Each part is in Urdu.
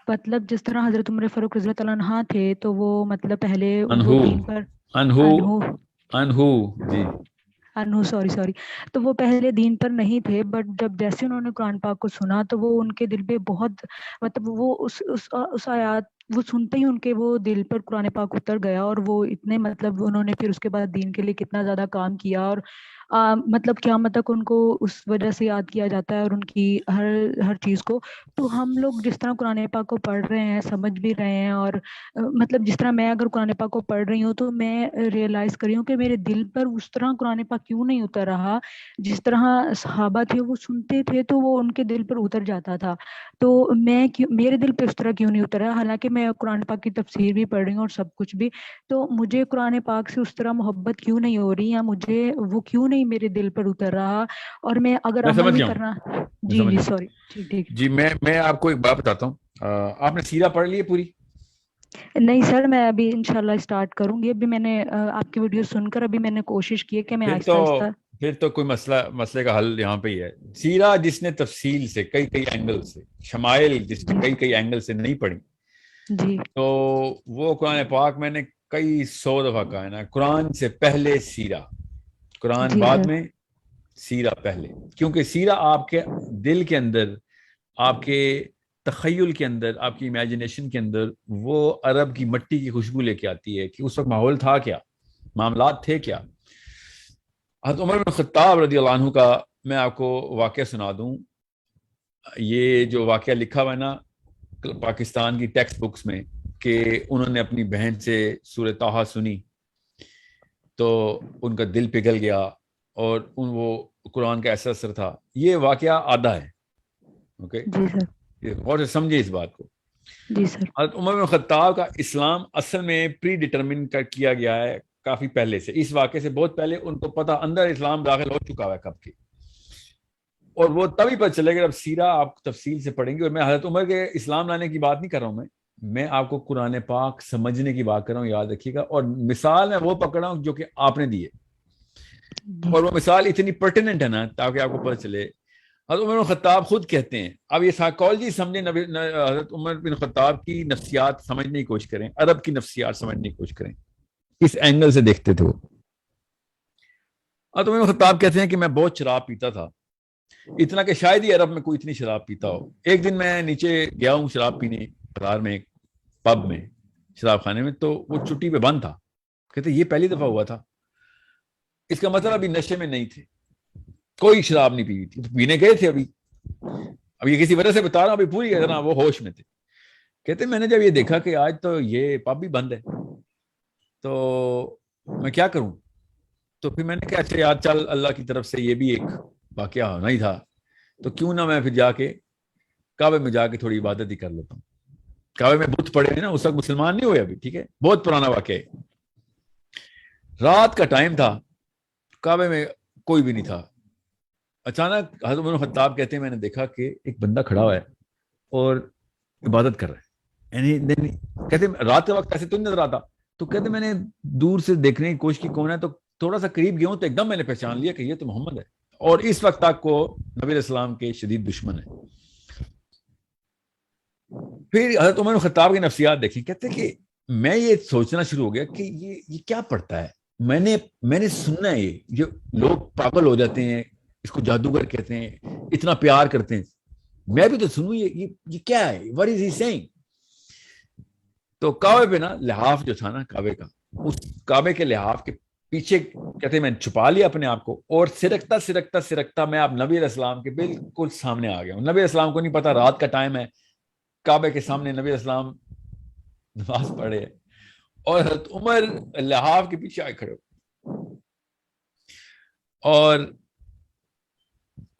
مطلب جس طرح حضرت عمر فاروق رضی اللہ تعالیٰ عنہ تھے تو وہ مطلب پہلے وہ انہو دین پر انہو انہو انہو جی انہو سوری تو وہ پہلے دین پر نہیں تھے، بٹ جب جیسے انہوں نے قرآن پاک کو سنا تو وہ ان کے دل پہ بہت مطلب وہ اس آیات وہ سنتے ہی ان کے وہ دل پر قرآن پاک اتر گیا، اور وہ اتنے مطلب انہوں نے پھر اس کے بعد دین کے لیے کتنا زیادہ کام کیا، اور مطلب قیامت تک ان کو اس وجہ سے یاد کیا جاتا ہے، اور ان کی ہر چیز کو. تو ہم لوگ جس طرح قرآن پاک کو پڑھ رہے ہیں، سمجھ بھی رہے ہیں، اور مطلب جس طرح میں اگر قرآن پاک کو پڑھ رہی ہوں تو میں ریئلائز کر رہی ہوں کہ میرے دل پر اس طرح قرآن پاک کیوں نہیں اتر رہا. جس طرح صحابہ تھے وہ سنتے تھے تو وہ ان کے دل پر اتر جاتا تھا، تو میرے دل پہ اس طرح کیوں نہیں اترا؟ حالانکہ میں قرآن پاک کی تفسیر بھی پڑھ رہی ہوں اور سب کچھ بھی، تو مجھے قرآن پاک سے اس طرح محبت کیوں نہیں ہو رہی، یا مجھے وہ کیوں نہیں میرے دل پر اتر رہا؟ اور میں اگر میں عمل سمجھ بھی گیا ہوں، کرنا. میں جی سمجھ جی گیا ہوں. سوری. ٹھیک. جی میں آپ کو ایک بات بتاتا ہوں. آپ نے سیرہ پڑھ لی ہے پوری؟ نہیں سر، میں ابھی انشاءاللہ اسٹارٹ کروں گی. ابھی میں نے آپ کی ویڈیو سن کر ابھی میں نے کوشش کی ہے کہ میں آہستہ آہستہ. پھر تو کوئی مسئلے کا حل یہاں پہ ہی ہے. سیرہ جس نے تفصیل سے کئی اینگل سے، شمائل جس نے کئی اینگل سے نہیں پڑھی، جی تو وہ قرآن پاک میں نے کئی 100 دفعہ کہا ہے نا، قرآن سے پہلے سیرہ، قرآن جی بعد سر. میں، سیرہ پہلے. کیونکہ سیرہ آپ کے دل کے اندر، آپ کے تخیل کے اندر، آپ کی امیجنیشن کے اندر وہ عرب کی مٹی کی خوشبو لے کے آتی ہے کہ اس وقت ماحول تھا کیا، معاملات تھے کیا. حضرت عمر بن خطاب رضی اللہ عنہ کا میں آپ کو واقعہ سنا دوں. یہ جو واقعہ لکھا ہوا ہے نا پاکستان کی ٹیکسٹ بکس میں، کہ انہوں نے اپنی بہن سے سورہ طٰہٰ سنی تو ان کا دل پگھل گیا، اور وہ قرآن کا ایسا اثر تھا. یہ واقعہ آدھا ہے. اوکے، جی سر. غور سے سمجھے اس بات کو. جی سر. حضرت عمر بن خطاب کا اسلام اصل میں پری ڈٹرمن کیا گیا ہے کافی پہلے سے. اس واقعے سے بہت پہلے ان کو پتہ اندر اسلام داخل ہو چکا ہے کب کی، اور وہ تبھی پتہ چلے گا جب سیرہ آپ تفصیل سے پڑھیں گے. اور میں حضرت عمر کے اسلام لانے کی بات نہیں کر رہا ہوں، میں آپ کو قرآن پاک سمجھنے کی بات کر رہا ہوں، یاد رکھیے گا. اور مثال میں وہ پکڑا ہوں جو کہ آپ نے دی ہے، اور وہ مثال اتنی پرٹیننٹ ہے نا تاکہ آپ کو پتہ چلے. حضرت عمر بن خطاب خود کہتے ہیں، اب یہ سائیکالوجی سمجھیں، حضرت عمر بن خطاب کی نفسیات سمجھنے کی کوشش کریں، عرب کی نفسیات سمجھنے کی کوشش کریں، اس اینگل سے دیکھتے تھے وہ. حضرت عمر بن خطاب کہتے ہیں کہ میں بہت شراب پیتا تھا، اتنا کہ شاید ہی عرب میں کوئی اتنی شراب پیتا ہو. ایک دن میں نیچے گیا ہوں شراب پینے، قطار میں، پب میں، شراب خانے میں، تو وہ چھٹی پہ بند تھا. کہتے یہ پہلی دفعہ ہوا تھا. اس کا مطلب ابھی نشے میں نہیں تھے، کوئی شراب نہیں پی تھی، پینے گئے تھے. ابھی یہ کسی وجہ سے بتا رہا ہوں، ابھی پوری طرح وہ ہوش میں تھے. کہتے میں نے جب یہ دیکھا کہ آج تو یہ پب بھی بند ہے تو میں کیا کروں. تو پھر میں نے کہا اچھا یار چل، اللہ کی طرف سے یہ بھی ایک واقعہ ہونا ہی تھا، تو کیوں نہ میں پھر جا کے کعبے میں جا کے تھوڑی عبادت ہی کر لیتا ہوں. کعبے میں بت پڑے ہیں نا، اس وقت مسلمان نہیں ہوئے ابھی، ٹھیک ہے، بہت پرانا واقعہ ہے. رات کا ٹائم تھا، کعبے میں کوئی بھی نہیں تھا. اچانک حضرت عمر خطاب کہتے ہیں میں نے دیکھا کہ ایک بندہ کھڑا ہوا ہے اور عبادت کر رہا ہے. یعنی کہتے رات کے وقت ایسے تو نہیں نظر آتا. تو کہتے میں نے دور سے دیکھنے کی کوشش کی کون ہے، تو تھوڑا سا قریب گیا ہوں تو ایک دم میں نے پہچان لیا کہ یہ تو محمد ہے، اور اس وقت تک کو نبی علیہ السلام کے شدید دشمن ہے. پھر حضرت عمر خطاب کی نفسیات دیکھی. کہتے کہ میں یہ سوچنا شروع ہو گیا کہ یہ کیا پڑھتا ہے. میں نے سننا ہے یہ لوگ پاگل ہو جاتے ہیں، اس کو جادوگر کہتے ہیں، اتنا پیار کرتے ہیں، میں بھی تو سنوں یہ کیا ہے، what is he saying. تو کعبے پہ نا لحاف جو تھا نا کعبے کا، اس کعبے کے لحاف کے پیچھے کہتے میں چھپا لیا اپنے آپ کو، اور سرکتا میں آپ نبی علیہ السلام کے بالکل سامنے آ گیا ہوں. نبی علیہ السلام کو نہیں پتا رات کا ٹائم ہے، کعبے کے سامنے نبی علیہ السلام نماز پڑھے، اور حضرت عمر لحاف کے پیچھے آئے کھڑے ہو. اور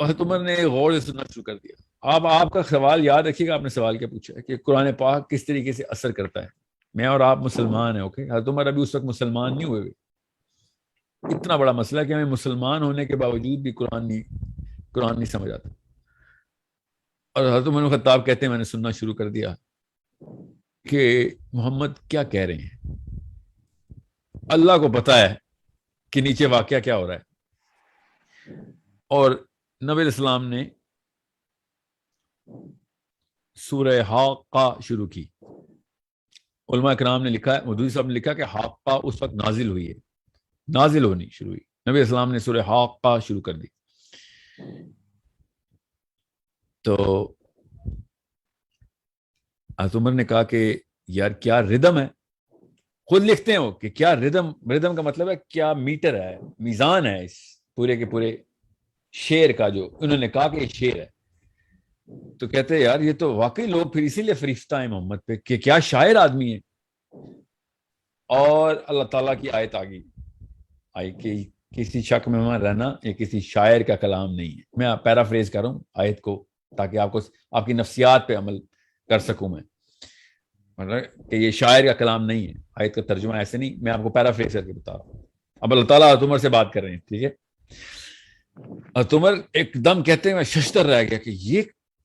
حضرت عمر نے غور سے سننا شروع کر دیا. آپ کا سوال یاد رکھیے گا، آپ نے سوال کیا پوچھا ہے کہ قرآن پاک کس طریقے سے اثر کرتا ہے. میں اور آپ مسلمان ہیں، اوکے. حضرت عمر ابھی اس وقت مسلمان نہیں ہوئے. اتنا بڑا مسئلہ کہ ہمیں مسلمان ہونے کے باوجود بھی قرآن نہیں سمجھ آتا. اور حضرت عمر بن خطاب کہتے ہیں میں نے سننا شروع کر دیا کہ محمد کیا کہہ رہے ہیں. اللہ کو پتا ہے کہ نیچے واقعہ کیا ہو رہا ہے. اور نبی علیہ السلام نے سورہ حاقہ شروع کی. علماء کرام نے لکھا ہے, مودودی صاحب نے لکھا کہ حاقہ اس وقت نازل ہوئی ہے, نازل ہونی شروع ہوئی, نبی اسلام نے سورہ حاقہ شروع کر دی. تو حضرت عمر نے کہا کہ یار کیا ردم ہے, خود لکھتے ہیں وہ کہ کیا ردم کا مطلب ہے کیا میٹر ہے, میزان ہے اس پورے کے پورے شعر کا, جو انہوں نے کہا کہ یہ شعر ہے. تو کہتے ہیں یار یہ تو واقعی لوگ پھر اسی لیے فریفتہ ہیں محمد پہ کہ کیا شاعر آدمی ہے. اور اللہ تعالیٰ کی آیت آئی کہ کسی شک میں وہاں رہنا یہ کسی شاعر کا کلام نہیں ہے. میں پیرافریز کر رہا ہوں آیت کو تاکہ آپ کی نفسیات پہ عمل کر سکوں میں, مطلب کہ یہ شاعر کا کلام نہیں ہے. آیت کا ترجمہ ایسے نہیں, میں آپ کو پیرافریز کر کے بتا رہا ہوں. اب اللہ تعالیٰ حضرت عمر سے بات کر رہے ہیں, ٹھیک ہے. حضرت عمر ایک دم کہتے ہیں میں ششتر رہ گیا کہ یہ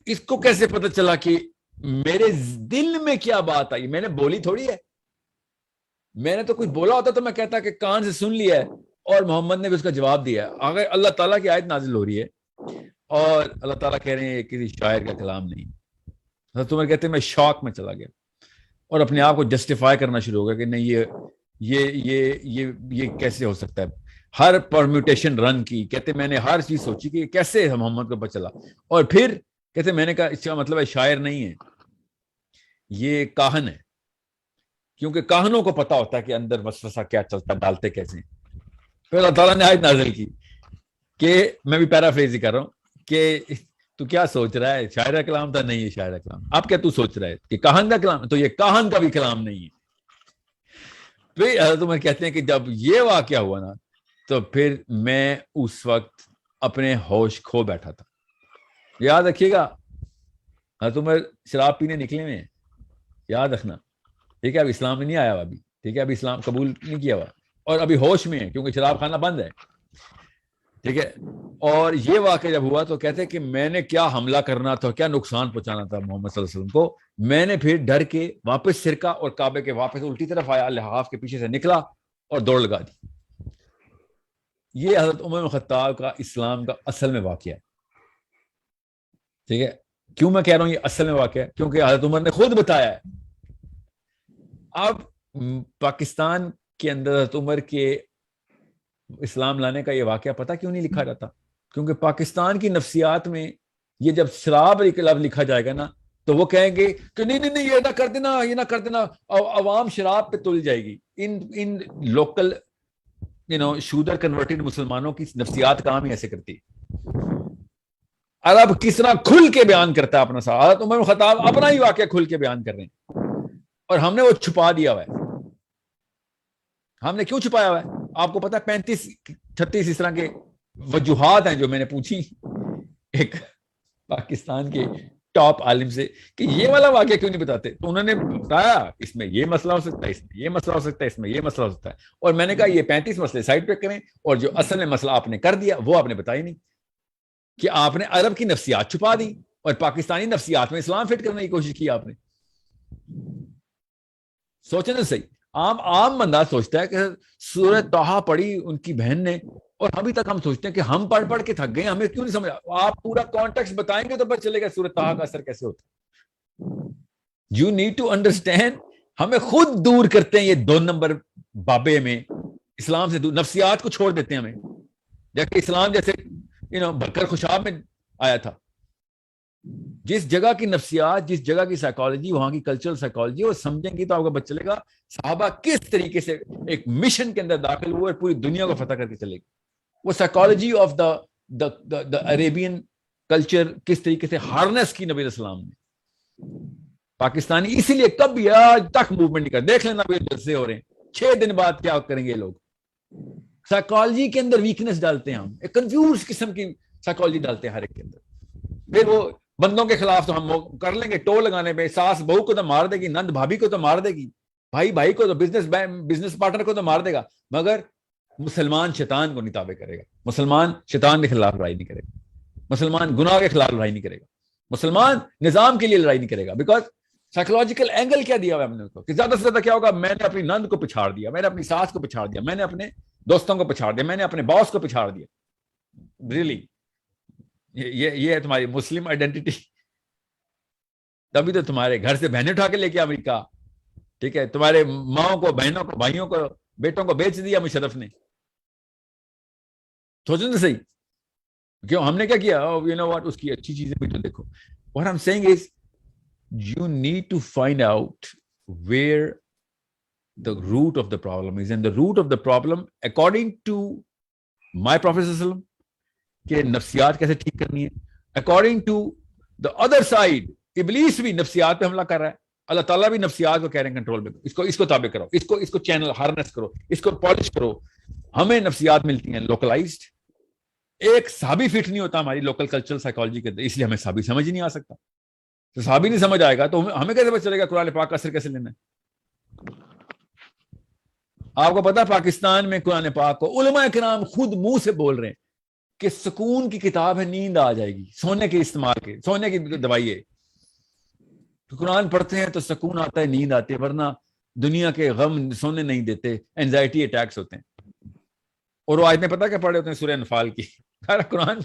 اس کو کیسے پتہ چلا کہ میرے دل میں کیا بات آئی. میں نے بولی تھوڑی ہے, میں نے تو کچھ بولا ہوتا تو میں کہتا کہ کان سے سن لیا ہے اور محمد نے بھی اس کا جواب دیا ہے. اگر اللہ تعالیٰ کی آیت نازل ہو رہی ہے اور اللہ تعالیٰ کہہ رہے ہیں یہ کسی شاعر کا کلام نہیں. حضرت عمر کہتے ہیں میں شوق میں چلا گیا اور اپنے آپ کو جسٹیفائی کرنا شروع ہو گیا کہ نہیں یہ کیسے ہو سکتا ہے. ہر پرمیوٹیشن رن کی, کہتے میں نے ہر چیز سوچی کہ کیسے محمد کو پتہ چلا. اور پھر کہتے میں نے کہا اس کا مطلب ہے شاعر نہیں ہے, یہ کاہن ہے, کیونکہ کاہنوں کو پتا ہوتا ہے کہ اندر وسوسہ کیا چلتا ہے, ڈالتے کیسے ہیں. پھر اللہ تعالیٰ نے آیت نازل کی کہ میں بھی پیرافریز ہی کر رہا ہوں کہ تو کیا سوچ رہا ہے شاعر کا کلام تھا, نہیں ہے شاعر کا کلام. اب کیا تو سوچ رہا ہے کہ کاہن کا کلام, تو یہ کاہن کا بھی کلام نہیں ہے. پھر حضرت عمر کہتے ہیں کہ جب یہ واقعہ ہوا نا تو پھر میں اس وقت اپنے ہوش کھو بیٹھا تھا. یاد رکھیے گا حضرت عمر شراب پینے نکلے ہوئے ہیں, یاد رکھنا, ٹھیک ہے. اب اسلام میں نہیں آیا ہوا ابھی, ٹھیک ہے, ابھی اسلام قبول نہیں کیا ہوا اور ابھی ہوش میں ہے کیونکہ شراب خانہ بند ہے, ٹھیک ہے. اور یہ واقعہ جب ہوا تو کہتے ہیں کہ میں نے کیا حملہ کرنا تھا, کیا نقصان پہنچانا تھا محمد صلی اللہ علیہ وسلم کو. میں نے پھر ڈر کے واپس سرکہ اور کعبے کے واپس الٹی طرف آیا, لحاف کے پیچھے سے نکلا اور دوڑ لگا دی. یہ حضرت عمر بن خطاب کا اسلام کا اصل میں واقعہ ہے, ٹھیک ہے. کیوں میں کہہ رہا ہوں یہ اصل میں واقعہ ہے, کیونکہ حضرت عمر نے خود بتایا ہے. اب پاکستان کے اندر حضرت عمر کے اسلام لانے کا یہ واقعہ پتہ کیوں نہیں لکھا جاتا, کیونکہ پاکستان کی نفسیات میں یہ جب شراب لفظ لکھا جائے گا نا تو وہ کہیں گے کہ نہیں یہ نہ کر دینا, یہ نہ کر دینا, عوام شراب پہ تل جائے گی. ان لوکل شودر کنورٹڈ مسلمانوں کی نفسیات کام ہی ایسے کرتی. عرب کس طرح کھل کے بیان کرتا ہے اپنا ساتھ, حضرت عمر بن خطاب اپنا ہی واقعہ کھل کے بیان کر رہے ہیں اور ہم نے وہ چھپا دیا ہوا ہے. ہم نے کیوں چھپایا ہوا ہے آپ کو پتا ہے, 35-36 اس طرح کے وجوہات ہیں جو میں نے پوچھی ایک پاکستان کے ٹاپ عالم سے کہ یہ والا واقعہ کیوں نہیں بتاتے. تو انہوں نے بتایا اس میں یہ مسئلہ ہو سکتا ہے, اس میں یہ مسئلہ ہو سکتا ہے, اس میں یہ مسئلہ ہو سکتا ہے. اور میں نے کہا یہ 35 مسئلے سائڈ پہ کریں اور جو اصل میں مسئلہ آپ نے کر دیا وہ آپ نے بتایا نہیں, کہ آپ نے عرب کی نفسیات چھپا دی اور پاکستانی نفسیات میں اسلام فٹ کرنے کی کوشش کی آپ نے. سوچیں تو صحیح, عام بندہ سوچتا ہے کہ سورہ طٰہٰ پڑھی ان کی بہن نے اور ابھی تک ہم سوچتے ہیں کہ ہم پڑھ کے تھک گئے, ہمیں کیوں نہیں سمجھا. آپ پورا کانٹیکسٹ بتائیں گے تو پتہ چلے گا سورہ طٰہٰ کا اثر کیسے ہوتا ہے. You need to understand. ہمیں خود دور کرتے ہیں یہ 2 نمبر بابے میں, اسلام سے دور, نفسیات کو چھوڑ دیتے ہیں ہمیں. جبکہ اسلام جیسے بکر خوشاب میں آیا تھا, جس جگہ کی نفسیات, جس جگہ کی سائیکالوجی, وہاں کی کلچرل سائیکالوجی وہ سمجھیں گی تو آپ کو پتہ چلے گا صحابہ کس طریقے سے ایک مشن کے اندر داخل ہوئے اور پوری دنیا کو فتح کر کے چلے گی. وہ psychology of the Arabian culture کس طریقے سے ہارنس کی نبی السلام نے. پاکستانی اسی لیے کبھی آج تک موومنٹ نہیں کر, دیکھ لینا جلسے ہو رہے ہیں 6 دن بعد کیا کریں گے لوگ. سائیکالوجی کے اندر ویکنس ڈالتے ہیں, ہم ایک کنفیوز قسم کی سائیکالوجی ڈالتے ہیں ہر ایک کے اندر. پھر وہ بندوں کے خلاف تو ہم کر لیں گے ٹو لگانے پہ, ساس بہو کو تو مار دے گی, نند بھابھی کو تو مار دے گی, بھائی کو تو بزنس پارٹنر کو تو مار دے گا, مگر مسلمان شیطان کو نہیں تابع کرے گا, مسلمان شیطان کے خلاف لڑائی نہیں کرے گا, مسلمان گناہ کے خلاف لڑائی نہیں کرے گا, مسلمان نظام کے لیے لڑائی نہیں کرے گا. بیکاز سائیکولوجیکل اینگل کیا دیا ہوا ہے ہم نے اس کو کہ زیادہ سے زیادہ کیا ہوگا, میں نے اپنی نند کو پچھاڑ دیا, میں نے اپنی ساس کو پچھاڑ دیا, میں نے اپنے دوستوں کو پچھاڑ دیا, میں نے اپنے باس کو پچھاڑ دیا. ریلی یہ ہے تمہاری مسلم آئیڈینٹی. تبھی تو تمہارے گھر سے بہنیں اٹھا کے لے کے امریکہ، ٹھیک ہے، تمہارے ماؤں کو، بہنوں کو، بھائیوں کو، بیٹوں کو بیچ دیا مشرف نے. سوچو تو صحیح، کیوں ہم نے کیا کیا؟ یو نو واٹ، اس کی اچھی چیزیں بھی تو دیکھو. What I'm saying is you need to find out where the root of the problem is, and the root of the problem according to my Prophet sallallahu alaihi wasallam کہ نفسیات کیسے ٹھیک کرنی ہے. According to the other side ابلیس بھی نفسیات پہ حملہ کر رہا ہے. اللہ تعالیٰ بھی نفسیات کو کہہ رہے ہیں کنٹرول میں، اس کو تابع کرو، اس کو چینل ہارنس کرو، اس کو پالش کرو. ہمیں نفسیات ملتی ہیں لوکلائزڈ. ایک صحابی فٹ نہیں ہوتا ہماری لوکل کلچرل سائیکالوجی کے، اس لیے ہمیں صحابی سمجھ ہی نہیں آ سکتا. تو صحابی نہیں سمجھ آئے گا تو ہمیں کیسے پتہ چلے گا قرآن پاک کا اثر کیسے لینا ہے؟ آپ کو پتا پاکستان میں قرآن پاک کو علماء کرام خود منہ سے بول رہے ہیں کہ سکون کی کتاب ہے، نیند آ جائے گی، سونے کے استعمال کے، سونے کی دوائی ہے. قرآن پڑھتے ہیں تو سکون آتا ہے، نیند آتی ہے، ورنہ دنیا کے غم سونے نہیں دیتے، اینزائٹی اٹیکس ہوتے ہیں. اور وہ آیتیں پتہ کیا پڑھے ہوتے ہیں؟ سورہ انفال کی. قرآن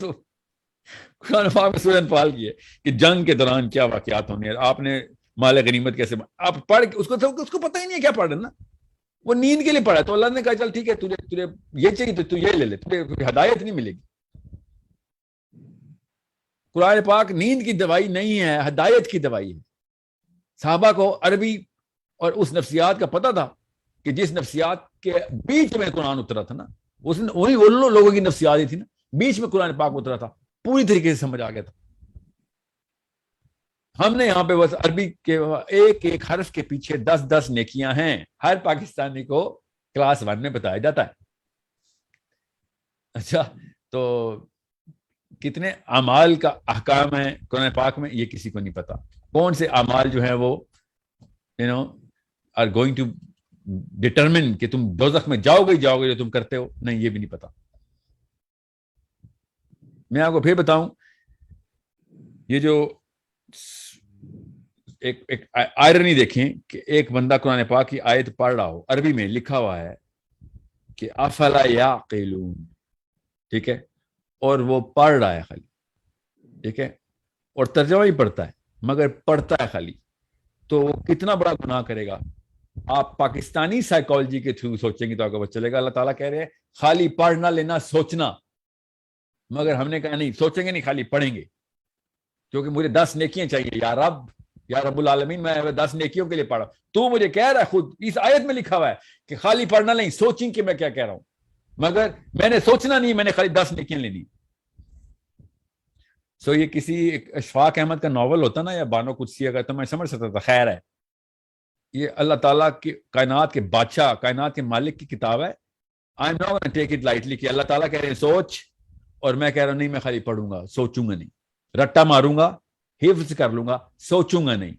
پاک میں سورہ انفال کی ہے کہ جنگ کے دوران کیا واقعات ہونے ہیں، آپ نے مال غنیمت کیسے، آپ پڑھ اس کو پتہ ہی نہیں ہے کیا پڑھ رہے نا. وہ نیند کے لیے پڑھا تو اللہ نے کہا چل ٹھیک ہے، تجھے یہ چاہیے تو یہ لے لے، تجھے ہدایت نہیں ملے گی. قرآن پاک نیند کی دوائی نہیں ہے، ہدایت کی دوائی ہے. صحابہ کو عربی اور اس نفسیات کا پتہ تھا کہ جس نفسیات کے بیچ میں قرآن اترا تھا نا، وہی ان لوگوں کی نفسیات ہی تھی نا، بیچ میں قرآن پاک اترا تھا، پوری طریقے سے سمجھ آ گیا تھا. ہم نے یہاں پہ بس عربی کے ایک ایک حرف کے پیچھے 10 نیکیاں ہیں، ہر پاکستانی کو کلاس 1 میں بتایا جاتا ہے. اچھا، تو کتنے اعمال کا احکام ہے قرآن پاک میں یہ کسی کو نہیں پتا. کون سے اعمال جو ہیں وہ are going to determine کہ تم دوزخ میں جاؤ گے جو تم کرتے ہو، نہیں، یہ بھی نہیں پتا. میں آپ کو پھر بتاؤں، یہ جو ایک آئرنی دیکھیں کہ ایک بندہ قرآن پاک کی آیت پڑھ رہا ہو، عربی میں لکھا ہوا ہے کہ افلا یعقلون، ٹھیک ہے، اور وہ پڑھ رہا ہے خالی، ٹھیک ہے، اور ترجمہ ہی پڑھتا ہے مگر پڑھتا ہے خالی، تو وہ کتنا بڑا گناہ کرے گا. آپ پاکستانی سائیکالوجی کے تھرو سوچیں گے تو آپ کو پتہ چلے گا. اللہ تعالیٰ کہہ رہے ہیں خالی پڑھنا لینا سوچنا، مگر ہم نے کہا نہیں، سوچیں گے نہیں، خالی پڑھیں گے، کیونکہ مجھے 10 نیکیاں چاہیے. یا رب العالمین، میں 10 نیکیوں کے لیے پڑھا. تو مجھے کہہ رہا ہے، خود اس آیت میں لکھا ہوا ہے کہ خالی پڑھنا نہیں، سوچیں کہ میں کیا کہہ رہا ہوں، مگر میں نے سوچنا نہیں، میں نے خالی 10 نیکیاں لینی. سو یہ کسی اشفاق احمد کا ناول ہوتا نا، یا بانو قدسیہ کا، تو میں سمجھ سکتا تھا خیر ہے. یہ اللہ تعالیٰ کی کائنات کے بادشاہ، کائنات کے مالک کی کتاب ہے. I am not gonna take it lightly کہ اللہ تعالیٰ کہہ رہے ہیں سوچ، اور میں کہہ رہا ہوں نہیں، میں خالی پڑھوں گا، سوچوں گا نہیں، رٹا ماروں گا، حفظ کر لوں گا، سوچوں گا نہیں.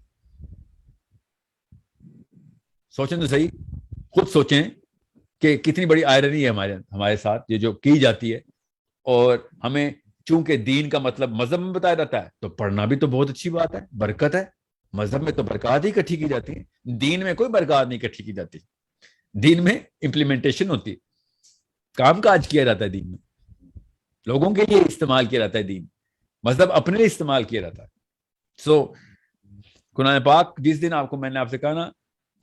سوچیں تو صحیح، خود سوچیں کہ کتنی بڑی آئرنی ہے ہمارے ساتھ یہ جو کی جاتی ہے. اور ہمیں چونکہ دین کا مطلب مذہب میں بتایا جاتا ہے تو پڑھنا بھی تو بہت اچھی بات ہے، برکت ہے. مذہب میں تو برکات ہی اکٹھی کی جاتی ہیں، دین میں کوئی برکات نہیں اکٹھی کی جاتی. دین میں امپلیمنٹیشن ہوتی ہے، کام کاج کیا جاتا ہے، دین میں لوگوں کے لیے استعمال کیا جاتا ہے. دین مذہب اپنے لیے استعمال کیا جاتا ہے. سو قرآن پاک جس دن آپ کو میں نے آپ سے کہا نا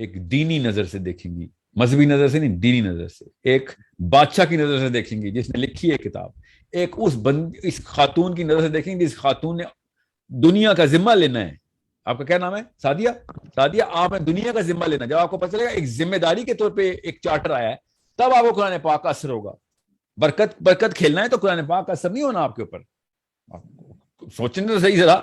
ایک دینی نظر سے دیکھیں گی، مذہبی نظر سے نہیں، دینی نظر سے، ایک بادشاہ کی نظر سے دیکھیں گی جس نے لکھی ہے کتاب، ایک اس خاتون کی نظر سے دیکھیں گے جس خاتون نے دنیا کا ذمہ لینا ہے. آپ کا کیا نام ہے؟ سعدیہ، آپ نے دنیا کا ذمہ لینا. جب آپ کو پتہ چلے گا ایک ذمہ داری کے طور پہ ایک چارٹر آیا ہے، تب آپ کو قرآن پاک کا اثر ہوگا. برکت کھیلنا ہے تو قرآن پاک کا اثر نہیں ہونا آپ کے اوپر. سوچنے تو صحیح، ذرا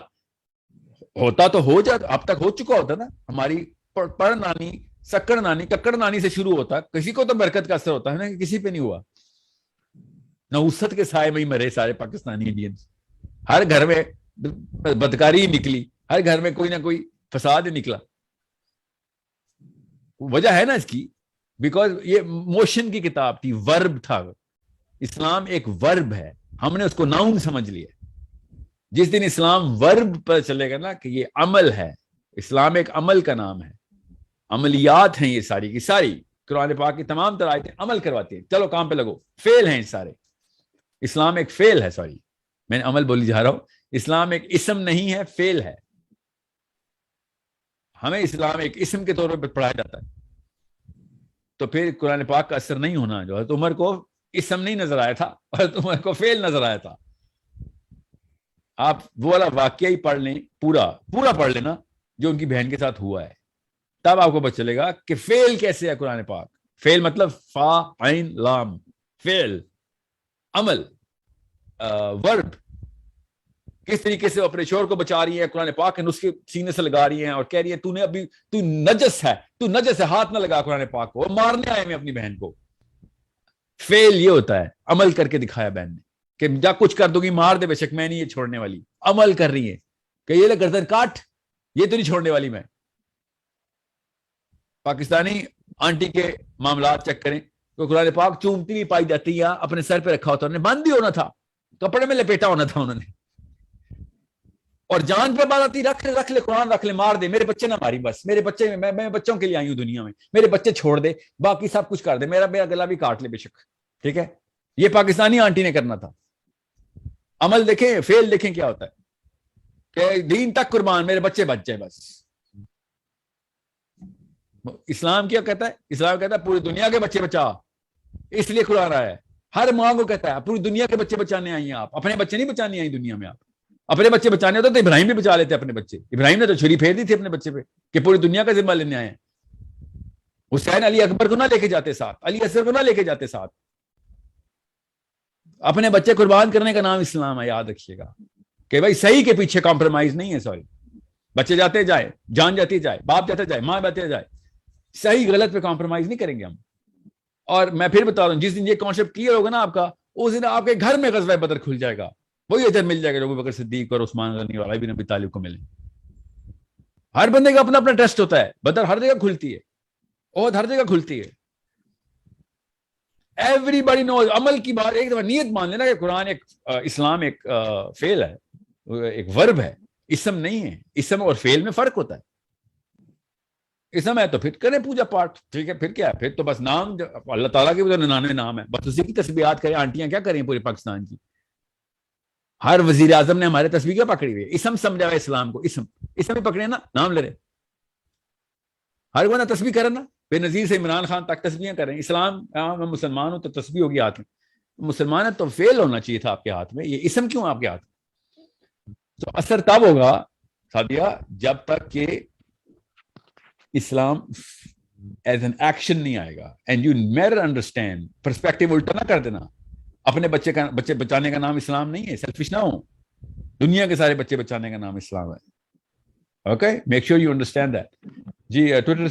ہوتا تو ہو جاتا، اب تک ہو چکا ہوتا نا. ہماری پڑھ نانی، سکڑ نانی، ککڑ نانی سے شروع ہوتا، کسی کو تو برکت کا اثر ہوتا ہے نا، کہ کسی پہ نہیں ہوا. نوست کے سائے میں ہی مرے سارے پاکستانی انڈینز. ہر گھر میں بدکاری نکلی، ہر گھر میں کوئی نہ کوئی فساد نکلا. وجہ ہے نا اس کی، بیکاز یہ موشن کی کتاب تھی، ورب تھا. اسلام ایک ورب ہے، ہم نے اس کو ناؤن سمجھ لیا. جس دن اسلام ورب پر چلے گا نا کہ یہ عمل ہے، اسلام ایک عمل کا نام ہے، عملیات ہیں یہ ساری کی ساری. قرآن پاک کی تمام تر آیتیں عمل کرواتی ہیں، چلو کام پہ لگو. فعل ہیں سارے. اسلام ایک فعل ہے، سوری میں نے عمل بولی جا رہا ہوں. اسلام ایک اسم نہیں ہے، فعل ہے. ہمیں اسلام ایک اسم کے طور پر پڑھایا جاتا ہے، تو پھر قرآن پاک کا اثر نہیں ہونا. جو حضرت عمر کو اسم نہیں نظر آیا تھا، حضرت عمر کو فعل نظر آیا تھا. آپ وہ والا واقعہ ہی پڑھ لیں، پورا پڑھ لینا جو ان کی بہن کے ساتھ ہوا ہے، تب آپ کو پتہ چلے گا کہ فعل کیسے ہے قرآن پاک. فعل مطلب فا عین لام، فعل، عمل، ورب. کس طریقے سے اپنے شوہر کو بچا رہی ہے، قرآن پاک کے نسخے سینے سے لگا رہی ہیں اور کہہ رہی ہے تو نجس ہے، ہاتھ نہ لگا قرآن پاک کو، مارنے آئے میں اپنی بہن کو. فعل یہ ہوتا ہے، عمل کر کے دکھایا بہن نے کہ جا کچھ کر دوں گی، مار دے بے شک، میں نہیں یہ چھوڑنے والی. عمل کر رہی ہے کہ یہ لے گردن کاٹ، یہ تو نہیں چھوڑنے والی میں. پاکستانی آنٹی کے معاملات چیک کریں تو قرآن پاک چومتی بھی پائی جاتی ہے، اپنے سر پہ رکھا ہوتا، انہوں نے بند بھی ہونا تھا، کپڑے میں لپیٹا ہونا تھا انہوں نے، اور جان پہ بات آتی، رکھ لے قرآن، رکھ لے، مار دے، میرے بچے نہ ماری، بس میرے بچے، میں بچوں کے لیے آئی ہوں دنیا میں، میرے بچے چھوڑ دے، باقی سب کچھ کر دے، میرا گلا بھی کاٹ لے بے شک. ٹھیک ہے، یہ پاکستانی آنٹی نے کرنا تھا. عمل دیکھیں، فعل دیکھیں کیا ہوتا ہے کہ دین تک قربان، میرے بچے بچ جائے بس. اسلام کیا کہتا ہے؟ اسلام کہتا ہے پوری دنیا کے بچے بچا، اس لیے قرآن آیا ہے. ہر ماں کو کہتا ہے پوری دنیا کے بچے بچانے آئی ہیں آپ، اپنے بچے نہیں بچانے آئی دنیا میں. آپ اپنے بچے بچانے ہوتے تو ابراہیم بھی بچا لیتے اپنے بچے. ابراہیم نے تو چھری پھیر دی تھی اپنے بچے پہ کہ پوری دنیا کا ذمہ لینے آئے ہیں. حسین علی اکبر کو نہ لے کے جاتے ساتھ، علی اصغر کو نہ لے کے جاتے ساتھ. اپنے بچے قربان کرنے کا نام اسلام ہے، یاد رکھیے گا کہ بھائی صحیح کے پیچھے کمپرومائز نہیں ہے. سوری، بچے جاتے جائے، جان جاتی جائے، باپ جاتے جائے، ماں جاتے جائے، صحیح غلط پہ کمپرومائز نہیں کریں گے ہم. اور میں پھر بتا رہا ہوں، جس دن یہ کانسیپٹ کلیئر ہوگا نا آپ کا، اس دن آپ کے گھر میں غزوہ بدر کھل جائے گا. وہی اجر مل جائے گا جو ابو بکر صدیق اور عثمان غنی اور علی بن ابی طالب کو ملے. ہر بندے کا اپنا اپنا ٹیسٹ ہوتا ہے. بدر ہر جگہ کھلتی ہے، عہد ہر جگہ کھلتی ہے. ایوری باڈی نوز. عمل کی بات ایک دفعہ نیت مان لینا کہ قرآن ایک اسلام ایک فعل ہے، ایک ورب ہے، اسم نہیں ہے. اسم اور فعل میں فرق ہوتا ہے. اسم ہے تو پھر کریں پوجا پاٹ، ٹھیک ہے، پھر کیا ہے، پھر تو بس نام اللہ تعالیٰ کے 99 نام ہے، بس اسی کی تسبیحات کریں. آنٹیاں کیا کریں پورے پاکستان کی؟ ہر وزیر اعظم نے ہمارے تسبیح کیا پکڑی ہوئی ہے؟ اسم سمجھا ہوا اسلام کو، اسم ہی پکڑے نا، نام لے رہے. ہر بندہ تسبیح کرے نا، بے نظیر سے عمران خان تک تسبیحیں کریں. اسلام، میں مسلمان ہوں تو تسبیح ہوگی ہاتھ میں. مسلمان ہے تو فعل ہونا چاہیے تھا آپ کے ہاتھ میں، یہ اسم کیوں آپ کے ہاتھ میں؟ تو اثر تب ہوگا سادیہ جب تک کہ اسلام ایز این ایکشن نہیں آئے گا. And you never understand, perspective الٹا نہ کر دینا. اپنے بچے بچانے کا نام اسلام نہیں ہے، سیلفش نہ ہو. دنیا کے سارے بچے بچانے کا نام اسلام ہے. Okay, make sure you understand that. جی ٹویٹر